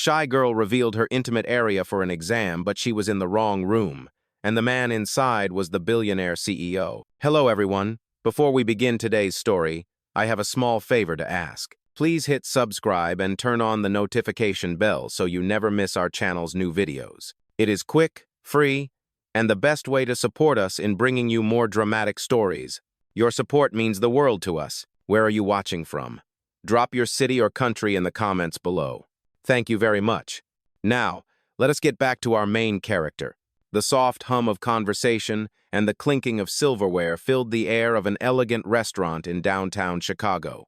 Shy girl revealed her intimate area for an exam, but she was in the wrong room, and the man inside was the billionaire CEO. Hello, everyone. Before we begin today's story, I have a small favor to ask. Please hit subscribe and turn on the notification bell so you never miss our channel's new videos. It is quick, free, and the best way to support us in bringing you more dramatic stories. Your support means the world to us. Where are you watching from? Drop your city or country in the comments below. Thank you very much. Now, let us get back to our main character. The soft hum of conversation and the clinking of silverware filled the air of an elegant restaurant in downtown Chicago.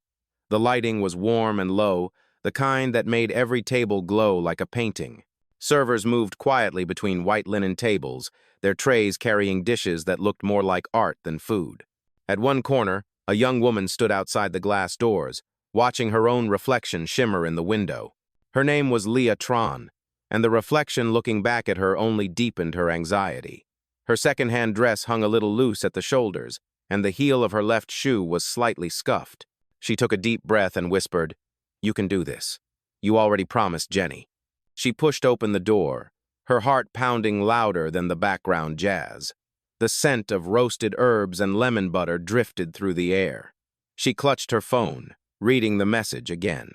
The lighting was warm and low, the kind that made every table glow like a painting. Servers moved quietly between white linen tables, their trays carrying dishes that looked more like art than food. At one corner, a young woman stood outside the glass doors, watching her own reflection shimmer in the window. Her name was Leah Tron, and the reflection looking back at her only deepened her anxiety. Her second-hand dress hung a little loose at the shoulders, and the heel of her left shoe was slightly scuffed. She took a deep breath and whispered, "You can do this. You already promised Jenny." She pushed open the door, her heart pounding louder than the background jazz. The scent of roasted herbs and lemon butter drifted through the air. She clutched her phone, reading the message again.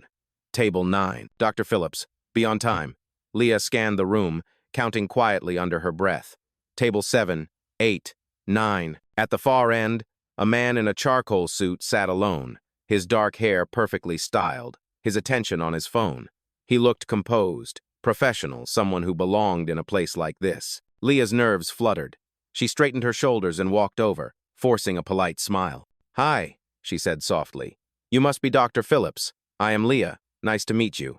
Table 9. Dr. Phillips, be on time. Leah scanned the room, counting quietly under her breath. Table 7, 8, 9. At the far end, a man in a charcoal suit sat alone, his dark hair perfectly styled, his attention on his phone. He looked composed, professional, someone who belonged in a place like this. Leah's nerves fluttered. She straightened her shoulders and walked over, forcing a polite smile. "Hi," she said softly. "You must be Dr. Phillips. I am Leah. Nice to meet you."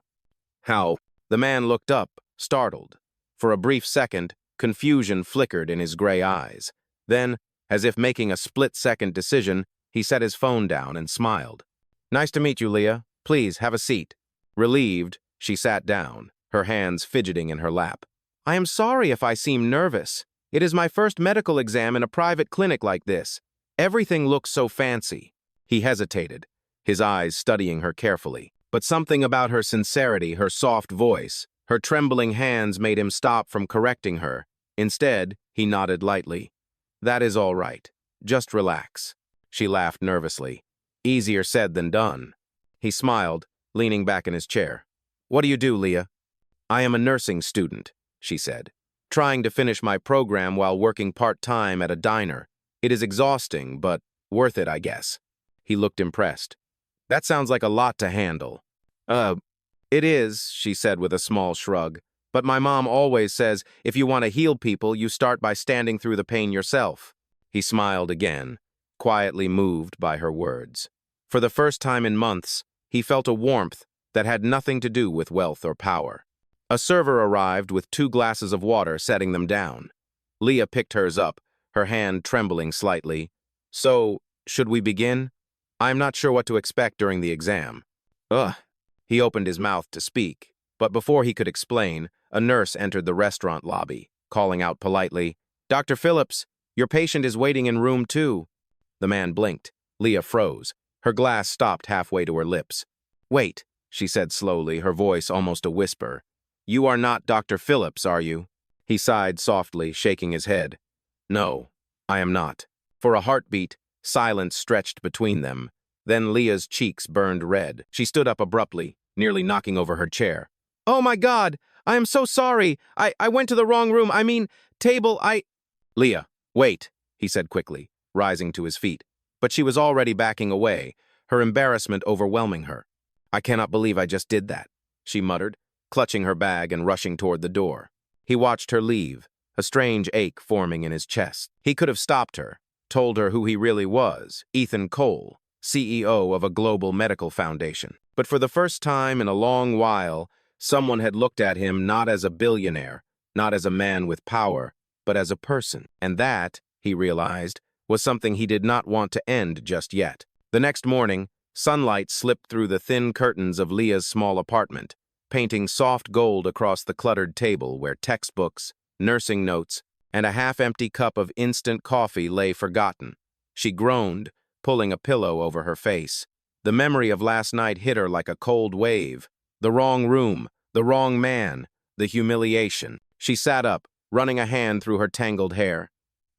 "How?" The man looked up, startled. For a brief second, confusion flickered in his gray eyes. Then, as if making a split-second decision, he set his phone down and smiled. "Nice to meet you, Leah. Please, have a seat." Relieved, she sat down, her hands fidgeting in her lap. "I am sorry if I seem nervous. It is my first medical exam in a private clinic like this. Everything looks so fancy." He hesitated, his eyes studying her carefully. But something about her sincerity, her soft voice, her trembling hands made him stop from correcting her. Instead, he nodded lightly. "That is all right. Just relax." She laughed nervously. Easier said than done. He smiled, leaning back in his chair. "What do you do, Leah?" "I am a nursing student," she said. "Trying to finish my program while working part-time at a diner. It is exhausting, but worth it, I guess." He looked impressed. "That sounds like a lot to handle." It is," she said with a small shrug. "But my mom always says if you want to heal people, you start by standing through the pain yourself." He smiled again, quietly moved by her words. For the first time in months, he felt a warmth that had nothing to do with wealth or power. A server arrived with 2 glasses of water, setting them down. Leah picked hers up, her hand trembling slightly. "So, should we begin? I'm not sure what to expect during the exam." "Ugh." He opened his mouth to speak, but before he could explain, a nurse entered the restaurant lobby, calling out politely, "Dr. Phillips, your patient is waiting in room 2. The man blinked. Leah froze. Her glass stopped halfway to her lips. "Wait," she said slowly, her voice almost a whisper. "You are not Dr. Phillips, are you?" He sighed softly, shaking his head. "No, I am not." For a heartbeat, silence stretched between them. Then Leah's cheeks burned red. She stood up abruptly, nearly knocking over her chair. "Oh my God! I am so sorry! I went to the wrong room. I mean, table, "Leah, wait," he said quickly, rising to his feet. But she was already backing away, her embarrassment overwhelming her. "I cannot believe I just did that," she muttered, clutching her bag and rushing toward the door. He watched her leave, a strange ache forming in his chest. He could have stopped her, told her who he really was, Ethan Cole, CEO of a global medical foundation. But for the first time in a long while, someone had looked at him not as a billionaire, not as a man with power, but as a person. And that, he realized, was something he did not want to end just yet. The next morning, sunlight slipped through the thin curtains of Leah's small apartment, painting soft gold across the cluttered table where textbooks, nursing notes, and a half-empty cup of instant coffee lay forgotten. She groaned, pulling a pillow over her face. The memory of last night hit her like a cold wave. The wrong room, The wrong man. The humiliation. She sat up, running a hand through her tangled hair.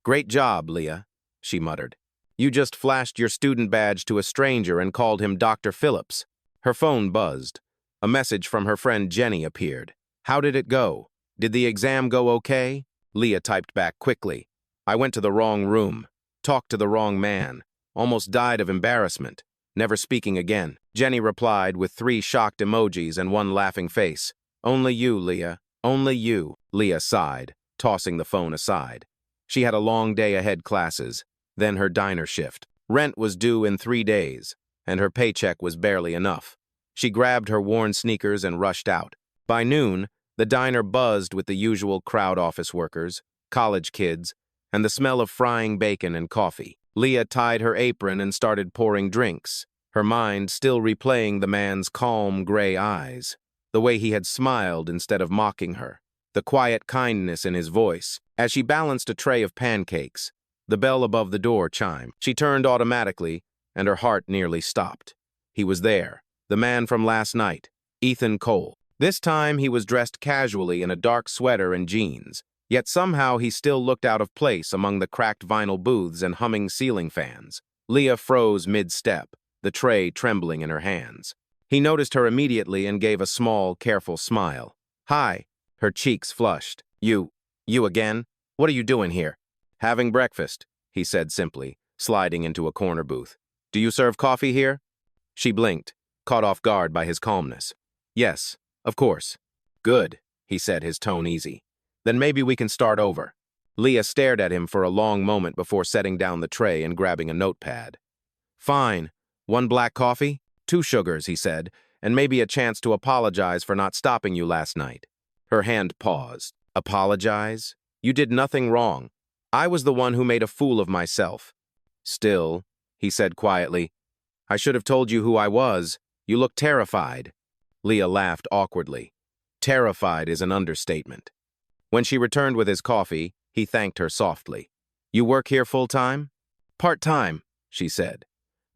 "Great job, Leah," she muttered. "You just flashed your student badge to a stranger and called him Dr. Phillips." Her phone buzzed. A message from her friend Jenny appeared. "How did it go? Did the exam go okay?" Leah typed back quickly. "I went to the wrong room. Talked to the wrong man. Almost died of embarrassment. Never speaking again." Jenny replied with 3 shocked emojis and 1 laughing face. "Only you, Leah. Only you." Leah sighed, tossing the phone aside. She had a long day ahead classes, then her diner shift. Rent was due in 3 days, and her paycheck was barely enough. She grabbed her worn sneakers and rushed out. By noon, the diner buzzed with the usual crowd: office workers, college kids, and the smell of frying bacon and coffee. Leah tied her apron and started pouring drinks, her mind still replaying the man's calm gray eyes, the way he had smiled instead of mocking her, the quiet kindness in his voice. As she balanced a tray of pancakes, the bell above the door chimed. She turned automatically, and her heart nearly stopped. He was there, the man from last night, Ethan Cole. This time he was dressed casually in a dark sweater and jeans, yet somehow he still looked out of place among the cracked vinyl booths and humming ceiling fans. Leah froze mid-step, the tray trembling in her hands. He noticed her immediately and gave a small, careful smile. "Hi." Her cheeks flushed. You again? What are you doing here?" "Having breakfast," he said simply, sliding into a corner booth. "Do you serve coffee here?" She blinked, caught off guard by his calmness. "Yes, of course." "Good," he said, his tone easy. "Then maybe we can start over." Leah stared at him for a long moment before setting down the tray and grabbing a notepad. "Fine. 1 black coffee? 2 sugars," he said, "and maybe a chance to apologize for not stopping you last night." Her hand paused. "Apologize? You did nothing wrong. I was the one who made a fool of myself." "Still," he said quietly, "I should have told you who I was. You look terrified." Leah laughed awkwardly. Terrified is an understatement. When she returned with his coffee, he thanked her softly. "You work here full-time?" "Part-time," she said.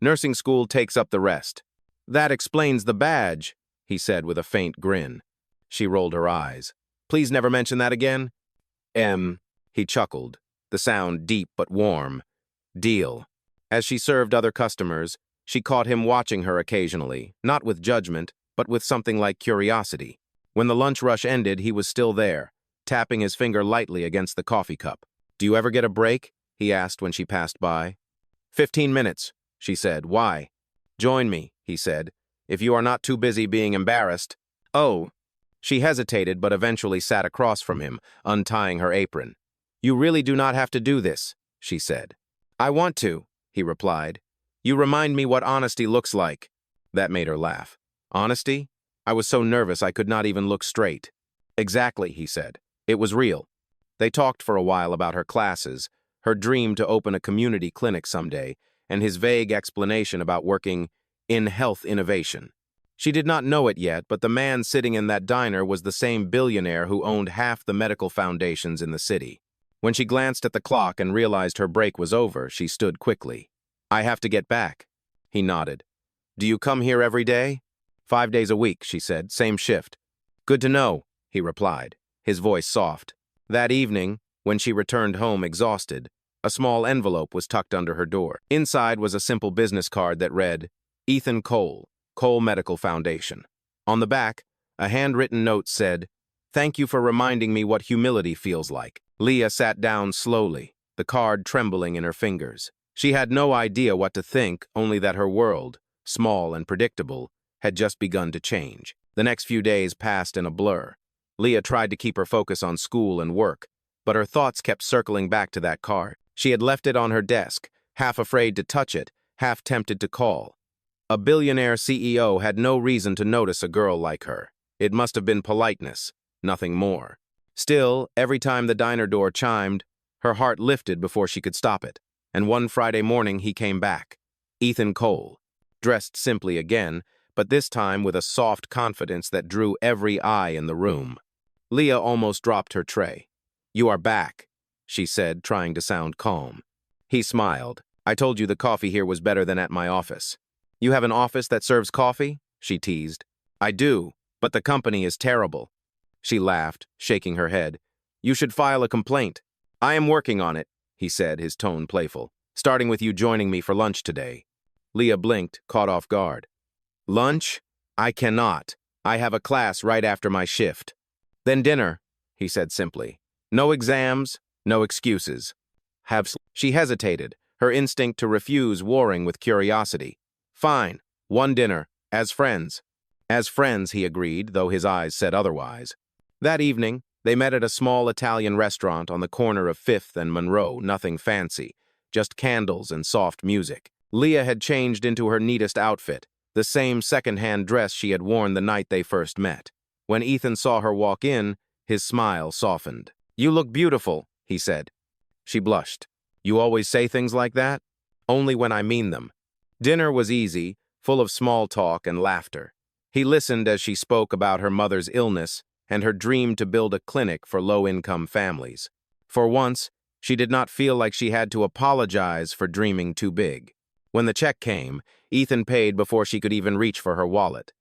"Nursing school takes up the rest." "That explains the badge," he said with a faint grin. She rolled her eyes. "Please never mention that again." He chuckled, the sound deep but warm. "Deal." As she served other customers, she caught him watching her occasionally, not with judgment, but with something like curiosity. When the lunch rush ended, he was still there, tapping his finger lightly against the coffee cup. "Do you ever get a break?" he asked when she passed by. 15 minutes, she said. "Why?" "Join me," he said, "if you are not too busy being embarrassed." "Oh." She hesitated but eventually sat across from him, untying her apron. "You really do not have to do this," she said. "I want to," he replied. "You remind me what honesty looks like." That made her laugh. "Honesty?" I was so nervous I could not even look straight. "Exactly," he said. "It was real." They talked for a while about her classes, her dream to open a community clinic someday, and his vague explanation about working in health innovation. She did not know it yet, but the man sitting in that diner was the same billionaire who owned half the medical foundations in the city. When she glanced at the clock and realized her break was over, she stood quickly. "I have to get back." He nodded. "Do you come here every day?" 5 days a week, she said, "same shift." "Good to know," he replied, his voice soft. That evening, when she returned home exhausted, a small envelope was tucked under her door. Inside was a simple business card that read, "Ethan Cole, Cole Medical Foundation." On the back, a handwritten note said, "Thank you for reminding me what humility feels like." Leah sat down slowly, the card trembling in her fingers. She had no idea what to think, only that her world, small and predictable, had just begun to change. The next few days passed in a blur. Leah tried to keep her focus on school and work, but her thoughts kept circling back to that card. She had left it on her desk, half afraid to touch it, half tempted to call. A billionaire CEO had no reason to notice a girl like her. It must have been politeness, nothing more. Still, every time the diner door chimed, her heart lifted before she could stop it. And one Friday morning he came back. Ethan Cole, dressed simply again, but this time with a soft confidence that drew every eye in the room. Leah almost dropped her tray. "You are back," she said, trying to sound calm. He smiled. "I told you the coffee here was better than at my office." "You have an office that serves coffee?" she teased. "I do, But the company is terrible. She laughed, shaking her head. You should file a complaint. I am working on it, he said, his tone playful, starting with you joining me for lunch today. Leah blinked, caught off guard. Lunch? I cannot. I have a class right after my shift. Then dinner, he said simply. No exams, no excuses. She hesitated, her instinct to refuse warring with curiosity. Fine, one dinner, as friends. As friends, he agreed, though his eyes said otherwise. That evening, they met at a small Italian restaurant on the corner of 5th and Monroe, nothing fancy, just candles and soft music. Leah had changed into her neatest outfit, the same second-hand dress she had worn the night they first met. When Ethan saw her walk in, his smile softened. You look beautiful, he said. She blushed. You always say things like that? Only when I mean them. Dinner was easy, full of small talk and laughter. He listened as she spoke about her mother's illness and her dream to build a clinic for low-income families. For once, she did not feel like she had to apologize for dreaming too big. When the check came, Ethan paid before she could even reach for her wallet.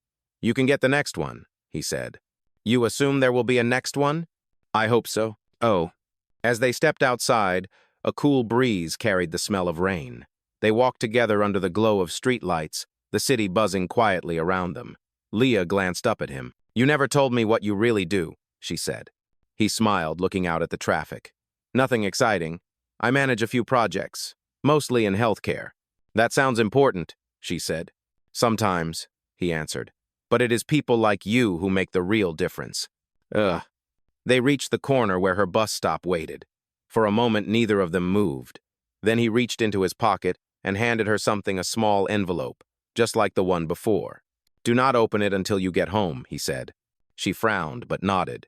You can get the next one, he said. You assume there will be a next one? I hope so. Oh. As they stepped outside, a cool breeze carried the smell of rain. They walked together under the glow of streetlights, the city buzzing quietly around them. Leah glanced up at him. You never told me what you really do, she said. He smiled, looking out at the traffic. Nothing exciting. I manage a few projects, mostly in healthcare. That sounds important, she said. Sometimes, he answered. But it is people like you who make the real difference. Ugh. They reached the corner where her bus stop waited. For a moment, neither of them moved. Then he reached into his pocket and handed her something, a small envelope, just like the one before. Do not open it until you get home, he said. She frowned, but nodded.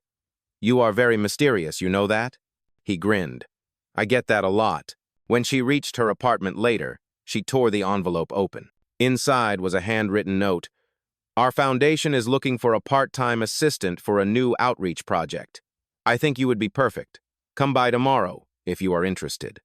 You are very mysterious, you know that? He grinned. I get that a lot. When she reached her apartment later, she tore the envelope open. Inside was a handwritten note. Our foundation is looking for a part-time assistant for a new outreach project. I think you would be perfect. Come by tomorrow, if you are interested.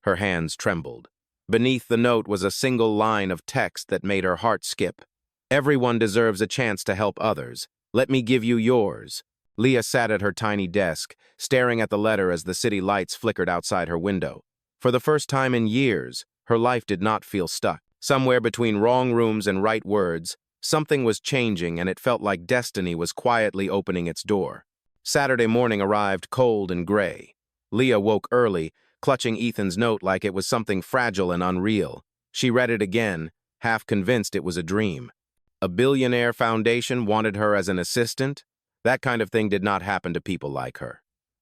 Her hands trembled. Beneath the note was a single line of text that made her heart skip. Everyone deserves a chance to help others. Let me give you yours. Leah sat at her tiny desk, staring at the letter as the city lights flickered outside her window. For the first time in years, her life did not feel stuck. Somewhere between wrong rooms and right words, something was changing, and it felt like destiny was quietly opening its door. Saturday morning arrived cold and gray. Leah woke early, clutching Ethan's note like it was something fragile and unreal. She read it again, half convinced it was a dream. A billionaire foundation wanted her as an assistant? That kind of thing did not happen to people like her.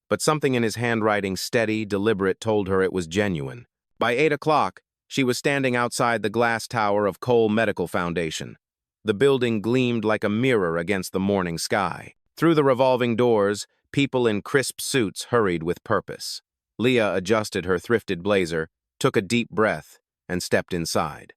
But something in his handwriting, steady, deliberate, told her it was genuine. By 8 o'clock, she was standing outside the glass tower of Cole Medical Foundation. The building gleamed like a mirror against the morning sky. Through the revolving doors, people in crisp suits hurried with purpose. Leah adjusted her thrifted blazer, took a deep breath, and stepped inside.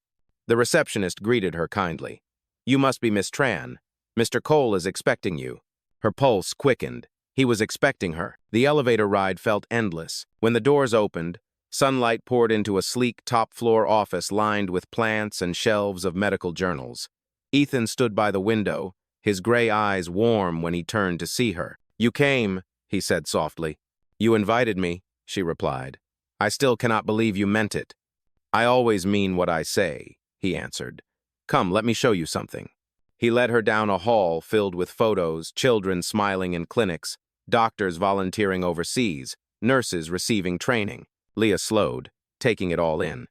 The receptionist greeted her kindly. You must be Miss Tran. Mr. Cole is expecting you. Her pulse quickened. He was expecting her. The elevator ride felt endless. When the doors opened, sunlight poured into a sleek top-floor office lined with plants and shelves of medical journals. Ethan stood by the window, his gray eyes warm when he turned to see her. You came, he said softly. You invited me, she replied. I still cannot believe you meant it. I always mean what I say, he answered. Come, let me show you something. He led her down a hall filled with photos, children smiling in clinics, doctors volunteering overseas, nurses receiving training. Leah slowed, taking it all in.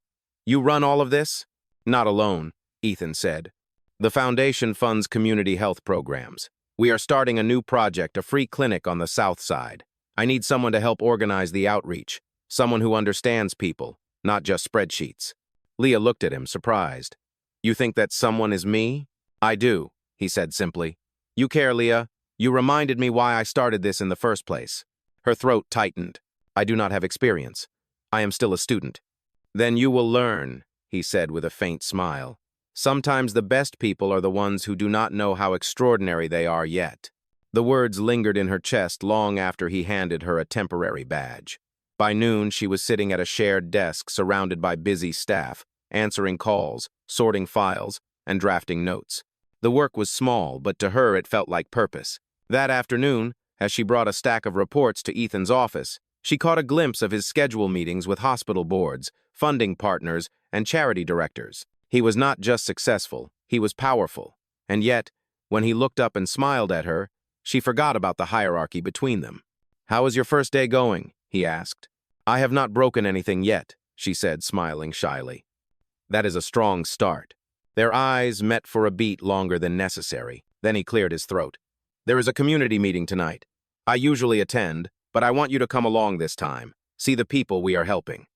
You run all of this? Not alone, Ethan said. The foundation funds community health programs. We are starting a new project, a free clinic on the south side. I need someone to help organize the outreach, someone who understands people, not just spreadsheets. Leah looked at him, surprised. You think that someone is me? I do, he said simply. You care, Leah. You reminded me why I started this in the first place. Her throat tightened. I do not have experience. I am still a student. Then you will learn, he said with a faint smile. Sometimes the best people are the ones who do not know how extraordinary they are yet. The words lingered in her chest long after he handed her a temporary badge. By noon, she was sitting at a shared desk surrounded by busy staff, answering calls, sorting files, and drafting notes. The work was small, but to her it felt like purpose. That afternoon, as she brought a stack of reports to Ethan's office, she caught a glimpse of his schedule meetings with hospital boards, funding partners, and charity directors. He was not just successful, he was powerful. And yet, when he looked up and smiled at her, she forgot about the hierarchy between them. "How is your first day going?" he asked. "I have not broken anything yet," she said, smiling shyly. "That is a strong start." Their eyes met for a beat longer than necessary. Then he cleared his throat. "There is a community meeting tonight. I usually attend, but I want you to come along this time. See the people we are helping."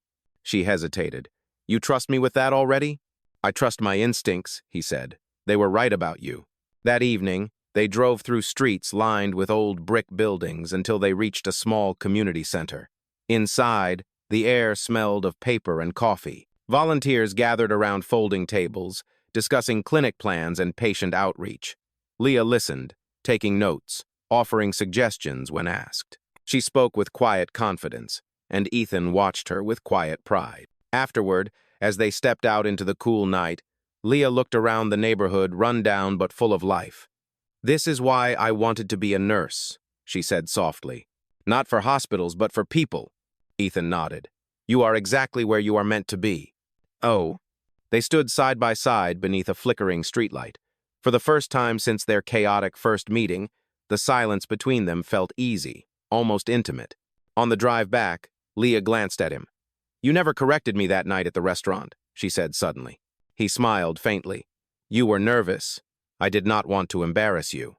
She hesitated. "You trust me with that already?" "I trust my instincts," he said. "They were right about you." That evening, they drove through streets lined with old brick buildings until they reached a small community center. Inside, the air smelled of paper and coffee. Volunteers gathered around folding tables, discussing clinic plans and patient outreach. Lia listened, taking notes, offering suggestions when asked. She spoke with quiet confidence, and Ethan watched her with quiet pride. Afterward, as they stepped out into the cool night, Lia looked around the neighborhood, run down but full of life. "This is why I wanted to be a nurse," she said softly. "Not for hospitals, but for people." Ethan nodded. "You are exactly where you are meant to be." "Oh." They stood side by side beneath a flickering streetlight. For the first time since their chaotic first meeting, the silence between them felt easy, almost intimate. On the drive back, Lia glanced at him. "You never corrected me that night at the restaurant," she said suddenly. He smiled faintly. "You were nervous. I did not want to embarrass you.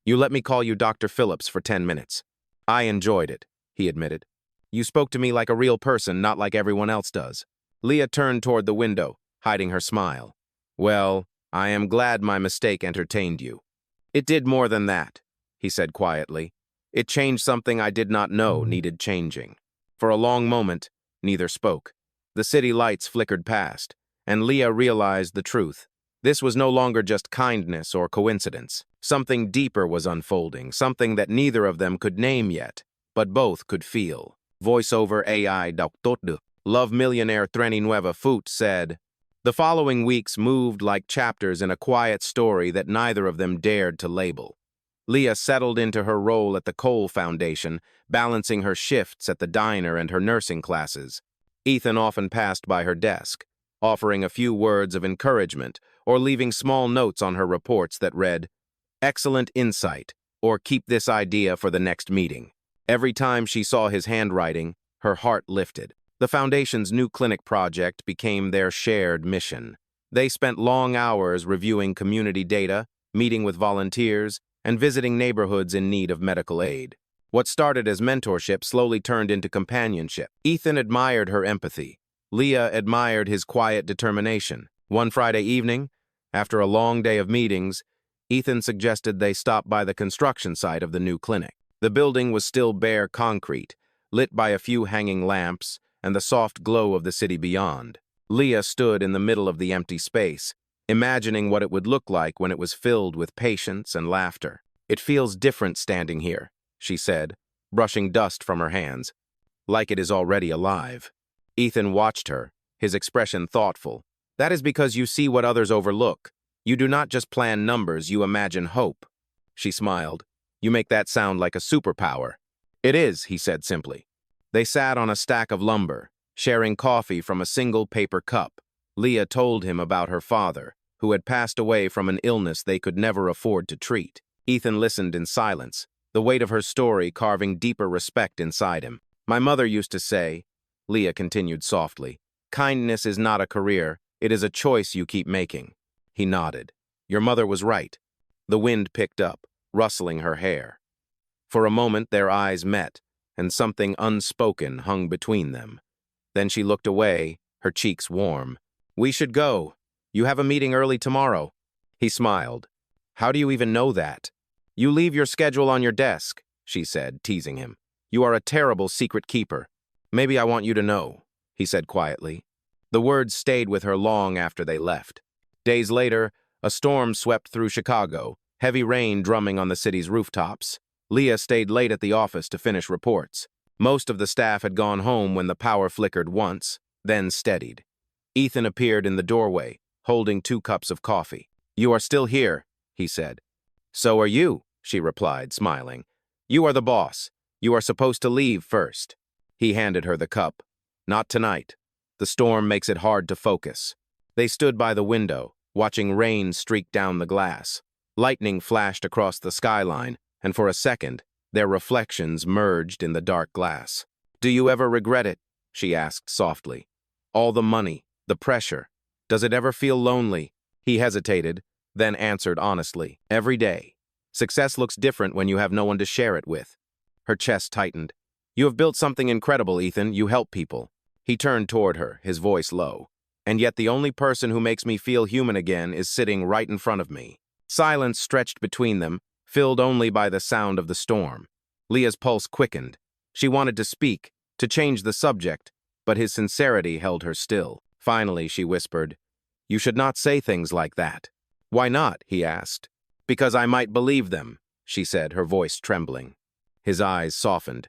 You let me call you Dr. Phillips for 10 minutes. I enjoyed it," he admitted. "You spoke to me like a real person, not like everyone else does." Lia turned toward the window, hiding her smile. "Well, I am glad my mistake entertained you." "It did more than that," he said quietly. "It changed something I did not know needed changing." For a long moment, neither spoke. The city lights flickered past, and Lia realized the truth. This was no longer just kindness or coincidence. Something deeper was unfolding, something that neither of them could name yet, but both could feel. Voiceover AI Doctor Love Millionaire Treni Nueva Foot said. The following weeks moved like chapters in a quiet story that neither of them dared to label. Lia settled into her role at the Cole Foundation, balancing her shifts at the diner and her nursing classes. Ethan often passed by her desk, offering a few words of encouragement or leaving small notes on her reports that read, "Excellent insight," or "Keep this idea for the next meeting." Every time she saw his handwriting, her heart lifted. The Foundation's new clinic project became their shared mission. They spent long hours reviewing community data, meeting with volunteers, and visiting neighborhoods in need of medical aid. What started as mentorship slowly turned into companionship. Ethan admired her empathy. Lia admired his quiet determination. One Friday evening, after a long day of meetings, Ethan suggested they stop by the construction site of the new clinic. The building was still bare concrete, lit by a few hanging lamps and the soft glow of the city beyond. Lia stood in the middle of the empty space, imagining what it would look like when it was filled with patience and laughter. "It feels different standing here," she said, brushing dust from her hands, "like it is already alive." Ethan watched her, his expression thoughtful. "That is because you see what others overlook. You do not just plan numbers, you imagine hope." She smiled. "You make that sound like a superpower." "It is," he said simply. They sat on a stack of lumber, sharing coffee from a single paper cup. Lia told him about her father, who had passed away from an illness they could never afford to treat. Ethan listened in silence, the weight of her story carving deeper respect inside him. "My mother used to say," Lia continued softly, "kindness is not a career, it is a choice you keep making." He nodded. "Your mother was right." The wind picked up, rustling her hair. For a moment their eyes met, and something unspoken hung between them. Then she looked away, her cheeks warm. "We should go. You have a meeting early tomorrow." He smiled. "How do you even know that?" "You leave your schedule on your desk," she said, teasing him. "You are a terrible secret keeper." "Maybe I want you to know," he said quietly. The words stayed with her long after they left. Days later, a storm swept through Chicago, heavy rain drumming on the city's rooftops. Lia stayed late at the office to finish reports. Most of the staff had gone home when the power flickered once, then steadied. Ethan appeared in the doorway, holding 2 cups of coffee. "You are still here," he said. So are you, she replied, smiling. You are the boss. You are supposed to leave first. He handed her the cup. Not tonight. The storm makes it hard to focus. They stood by the window, watching rain streak down the glass. Lightning flashed across the skyline, and for a second, their reflections merged in the dark glass. Do you ever regret it? She asked softly. All the money, the pressure. Does it ever feel lonely? He hesitated, then answered honestly. Every day. Success looks different when you have no one to share it with. Her chest tightened. You have built something incredible, Ethan. You help people. He turned toward her, his voice low. And yet the only person who makes me feel human again is sitting right in front of me. Silence stretched between them, filled only by the sound of the storm. Lia's pulse quickened. She wanted to speak, to change the subject, but his sincerity held her still. Finally, she whispered, You should not say things like that. Why not? He asked. Because I might believe them, she said, her voice trembling. His eyes softened.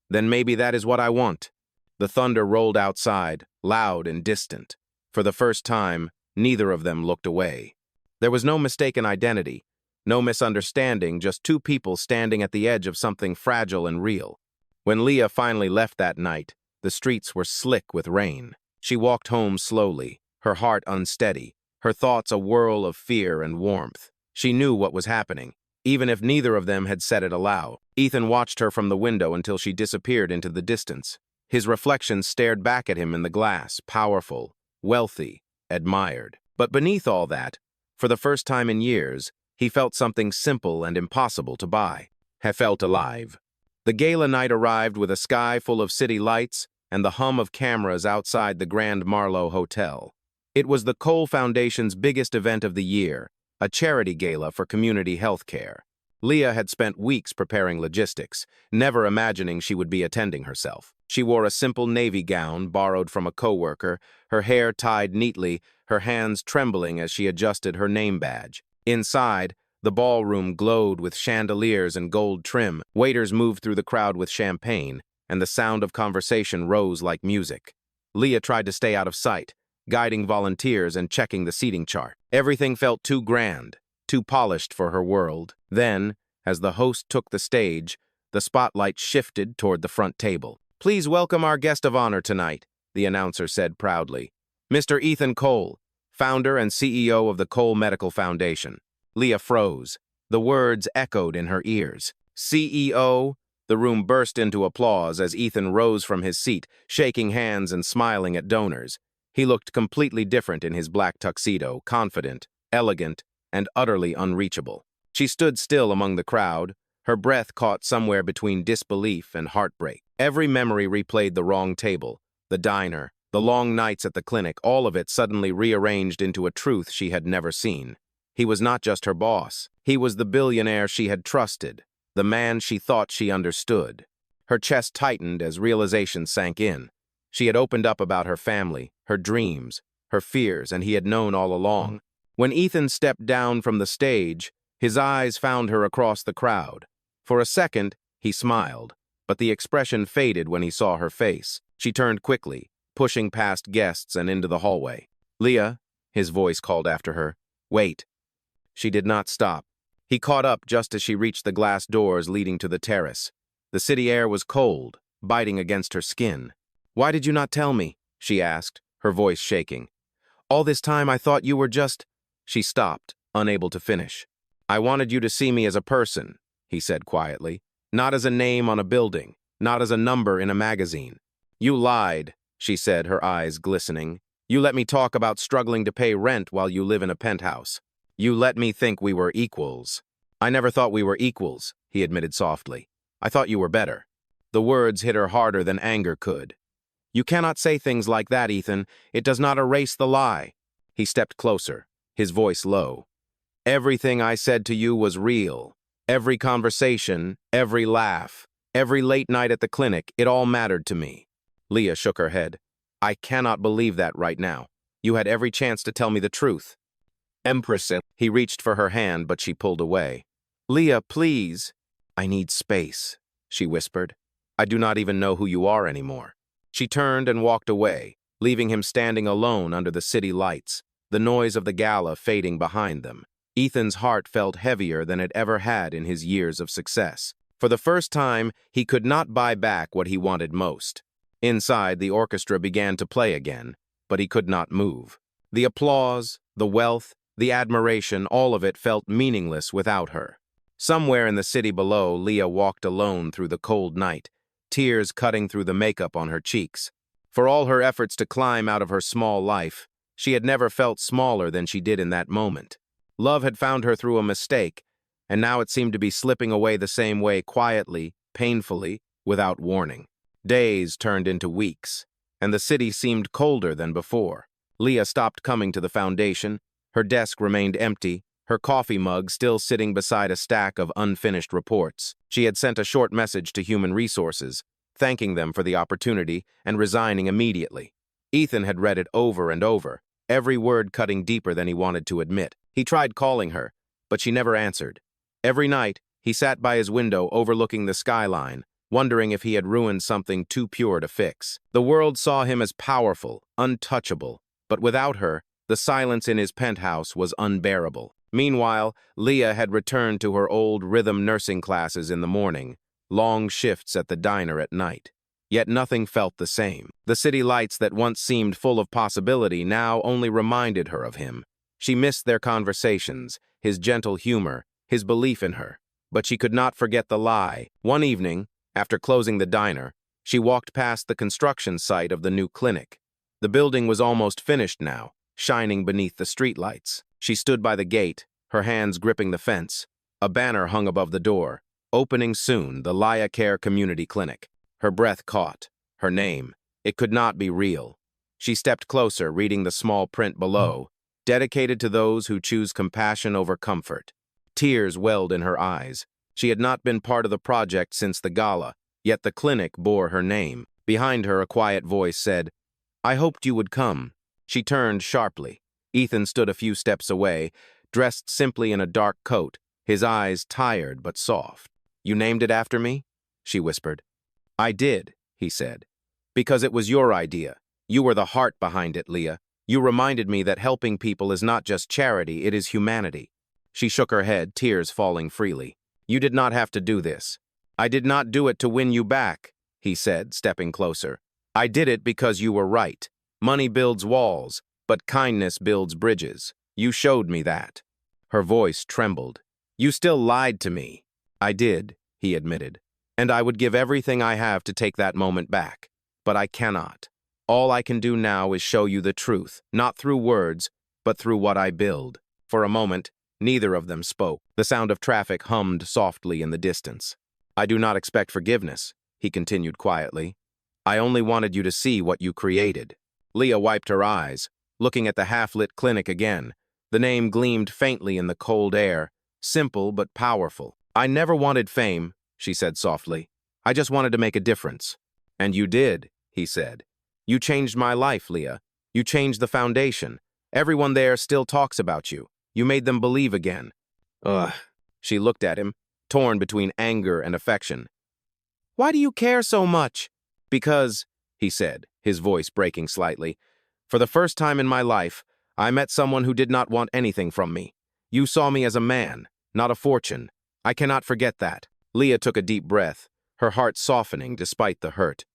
Then maybe that is what I want. The thunder rolled outside, loud and distant. For the first time, neither of them looked away. There was no mistaken identity, no misunderstanding, just two people standing at the edge of something fragile and real. When Lia finally left that night, the streets were slick with rain. She walked home slowly, her heart unsteady, her thoughts a whirl of fear and warmth. She knew what was happening, even if neither of them had said it aloud. Ethan watched her from the window until she disappeared into the distance. His reflection stared back at him in the glass, powerful, wealthy, admired. But beneath all that, for the first time in years, he felt something simple and impossible to buy. He felt alive. The gala night arrived with a sky full of city lights and the hum of cameras outside the Grand Marlowe Hotel. It was the Cole Foundation's biggest event of the year, a charity gala for community health care. Lia had spent weeks preparing logistics, never imagining she would be attending herself. She wore a simple navy gown borrowed from a coworker, her hair tied neatly, her hands trembling as she adjusted her name badge. Inside, the ballroom glowed with chandeliers and gold trim. Waiters moved through the crowd with champagne, and the sound of conversation rose like music. Lia tried to stay out of sight, guiding volunteers and checking the seating chart. Everything felt too grand, too polished for her world. Then, as the host took the stage, the spotlight shifted toward the front table. Please welcome our guest of honor tonight, the announcer said proudly. Mr. Ethan Cole, founder and CEO of the Cole Medical Foundation. Lia froze. The words echoed in her ears. CEO? The room burst into applause as Ethan rose from his seat, shaking hands and smiling at donors. He looked completely different in his black tuxedo, confident, elegant, and utterly unreachable. She stood still among the crowd, her breath caught somewhere between disbelief and heartbreak. Every memory replayed the wrong table, the diner, the long nights at the clinic, all of it suddenly rearranged into a truth she had never seen. He was not just her boss. He was the billionaire she had trusted, the man she thought she understood. Her chest tightened as realization sank in. She had opened up about her family, her dreams, her fears, and he had known all along. When Ethan stepped down from the stage, his eyes found her across the crowd. For a second, he smiled, but the expression faded when he saw her face. She turned quickly, pushing past guests and into the hallway. Lia, his voice called after her. Wait. She did not stop. He caught up just as she reached the glass doors leading to the terrace. The city air was cold, biting against her skin. Why did you not tell me? She asked, her voice shaking. All this time I thought you were just... She stopped, unable to finish. I wanted you to see me as a person, he said quietly. Not as a name on a building, not as a number in a magazine. You lied, she said, her eyes glistening. You let me talk about struggling to pay rent while you live in a penthouse. You let me think we were equals. I never thought we were equals, he admitted softly. I thought you were better. The words hit her harder than anger could. You cannot say things like that, Ethan. It does not erase the lie. He stepped closer, his voice low. Everything I said to you was real. Every conversation, every laugh, every late night at the clinic, it all mattered to me. Lia shook her head. I cannot believe that right now. You had every chance to tell me the truth. Empress. He reached for her hand, but she pulled away. Lia, please. I need space, she whispered. I do not even know who you are anymore. She turned and walked away, leaving him standing alone under the city lights, the noise of the gala fading behind them. Ethan's heart felt heavier than it ever had in his years of success. For the first time, he could not buy back what he wanted most. Inside, the orchestra began to play again, but he could not move. The applause, the wealth, the admiration, all of it felt meaningless without her. Somewhere in the city below, Leah walked alone through the cold night, tears cutting through the makeup on her cheeks. For all her efforts to climb out of her small life, she had never felt smaller than she did in that moment. Love had found her through a mistake, and now it seemed to be slipping away the same way, quietly, painfully, without warning. Days turned into weeks, and the city seemed colder than before. Leah stopped coming to the foundation. Her desk remained empty, her coffee mug still sitting beside a stack of unfinished reports. She had sent a short message to Human Resources, thanking them for the opportunity and resigning immediately. Ethan had read it over and over, every word cutting deeper than he wanted to admit. He tried calling her, but she never answered. Every night, he sat by his window overlooking the skyline, wondering if he had ruined something too pure to fix. The world saw him as powerful, untouchable, but without her, the silence in his penthouse was unbearable. Meanwhile, Leah had returned to her old rhythm nursing classes in the morning, long shifts at the diner at night. Yet nothing felt the same. The city lights that once seemed full of possibility now only reminded her of him. She missed their conversations, his gentle humor, his belief in her. But she could not forget the lie. One evening, after closing the diner, she walked past the construction site of the new clinic. The building was almost finished now, shining beneath the streetlights. She stood by the gate, her hands gripping the fence. A banner hung above the door. Opening soon, the LiaCare Community Clinic. Her breath caught. Her name. It could not be real. She stepped closer, reading the small print below. Dedicated to those who choose compassion over comfort. Tears welled in her eyes. She had not been part of the project since the gala, yet the clinic bore her name. Behind her, a quiet voice said, "I hoped you would come." She turned sharply. Ethan stood a few steps away, dressed simply in a dark coat, his eyes tired but soft. "You named it after me?" she whispered. "I did," he said. "Because it was your idea. You were the heart behind it, Leah. You reminded me that helping people is not just charity, it is humanity." She shook her head, tears falling freely. "You did not have to do this." "I did not do it to win you back," he said, stepping closer. "I did it because you were right. Money builds walls, but kindness builds bridges. You showed me that." Her voice trembled. "You still lied to me." "I did," he admitted. "And I would give everything I have to take that moment back. But I cannot. All I can do now is show you the truth, not through words, but through what I build." For a moment, neither of them spoke. The sound of traffic hummed softly in the distance. "I do not expect forgiveness," he continued quietly. "I only wanted you to see what you created." Leah wiped her eyes, looking at the half-lit clinic again. The name gleamed faintly in the cold air, simple but powerful. "I never wanted fame," she said softly. "I just wanted to make a difference." "And you did," he said. "You changed my life, Leah. You changed the foundation. Everyone there still talks about you. You made them believe again." Ugh. She looked at him, torn between anger and affection. "Why do you care so much?" "Because," he said, his voice breaking slightly, "for the first time in my life, I met someone who did not want anything from me. You saw me as a man, not a fortune. I cannot forget that." Leah took a deep breath, her heart softening despite the hurt.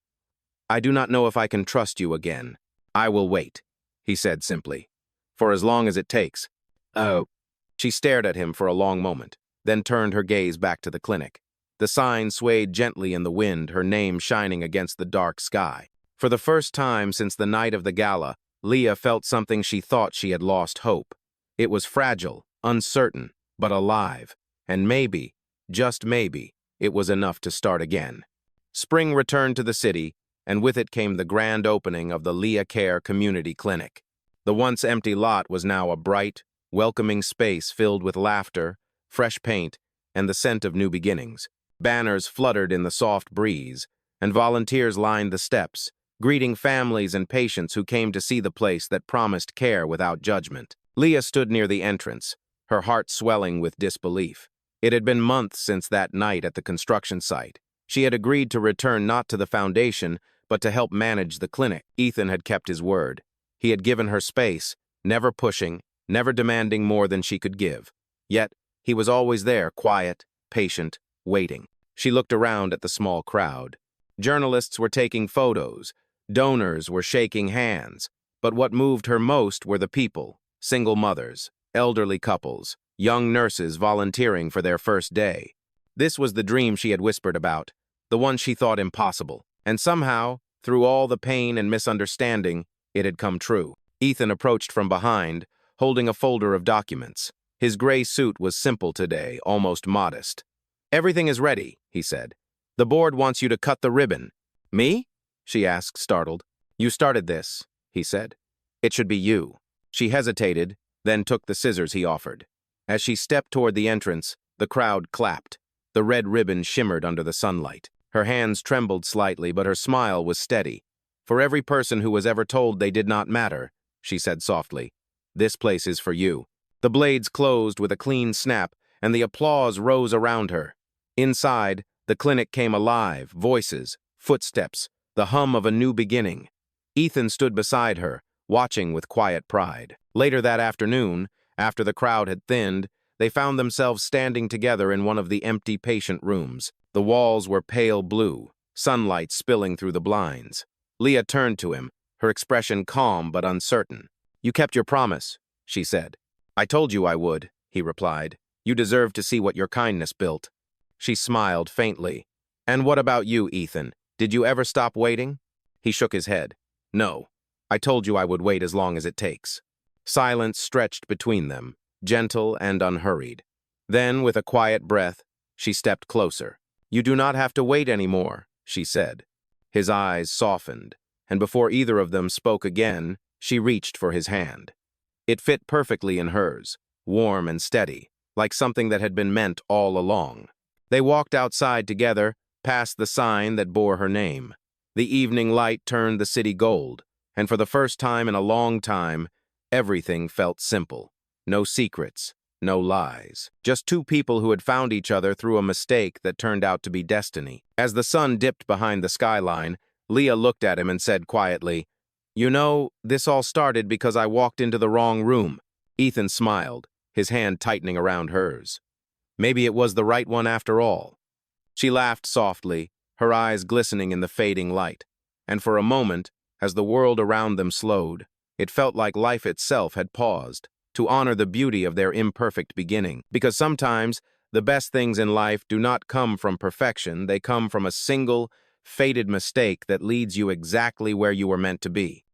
"I do not know if I can trust you again. I will wait," he said simply. "For as long as it takes." "Oh." She stared at him for a long moment, then turned her gaze back to the clinic. The sign swayed gently in the wind, her name shining against the dark sky. For the first time since the night of the gala, Leah felt something she thought she had lost hope. It was fragile, uncertain, but alive. And maybe, just maybe, it was enough to start again. Spring returned to the city, and with it came the grand opening of the LiaCare Community Clinic. The once empty lot was now a bright, welcoming space filled with laughter, fresh paint, and the scent of new beginnings. Banners fluttered in the soft breeze, and volunteers lined the steps, greeting families and patients who came to see the place that promised care without judgment. Leah stood near the entrance, her heart swelling with disbelief. It had been months since that night at the construction site. She had agreed to return not to the foundation, but to help manage the clinic. Ethan had kept his word. He had given her space, never pushing, never demanding more than she could give. Yet, he was always there, quiet, patient, waiting. She looked around at the small crowd. Journalists were taking photos. Donors were shaking hands. But what moved her most were the people, single mothers, elderly couples, young nurses volunteering for their first day. This was the dream she had whispered about, the one she thought impossible. And somehow, through all the pain and misunderstanding, it had come true. Ethan approached from behind, holding a folder of documents. His gray suit was simple today, almost modest. "Everything is ready," he said. "The board wants you to cut the ribbon." "Me?" she asked, startled. "You started this," he said. "It should be you." She hesitated, then took the scissors he offered. As she stepped toward the entrance, the crowd clapped. The red ribbon shimmered under the sunlight. Her hands trembled slightly, but her smile was steady. "For every person who was ever told they did not matter," she said softly, "this place is for you." The blades closed with a clean snap, and the applause rose around her. Inside, the clinic came alive, voices, footsteps, the hum of a new beginning. Ethan stood beside her, watching with quiet pride. Later that afternoon, after the crowd had thinned, they found themselves standing together in one of the empty patient rooms. The walls were pale blue, sunlight spilling through the blinds. Leah turned to him, her expression calm but uncertain. "You kept your promise," she said. "I told you I would," he replied. "You deserve to see what your kindness built." She smiled faintly. "And what about you, Ethan? Did you ever stop waiting?" He shook his head. "No. I told you I would wait as long as it takes." Silence stretched between them, gentle and unhurried. Then, with a quiet breath, she stepped closer. "You do not have to wait anymore," she said. His eyes softened, and before either of them spoke again, she reached for his hand. It fit perfectly in hers, warm and steady, like something that had been meant all along. They walked outside together, past the sign that bore her name. The evening light turned the city gold, and for the first time in a long time, everything felt simple. No secrets, no lies. Just two people who had found each other through a mistake that turned out to be destiny. As the sun dipped behind the skyline, Leah looked at him and said quietly, "You know, this all started because I walked into the wrong room." Ethan smiled, his hand tightening around hers. Maybe it was the right one after all. She laughed softly, her eyes glistening in the fading light. And for a moment, as the world around them slowed, it felt like life itself had paused, to honor the beauty of their imperfect beginning. Because sometimes, the best things in life do not come from perfection, they come from a single, fated mistake that leads you exactly where you were meant to be.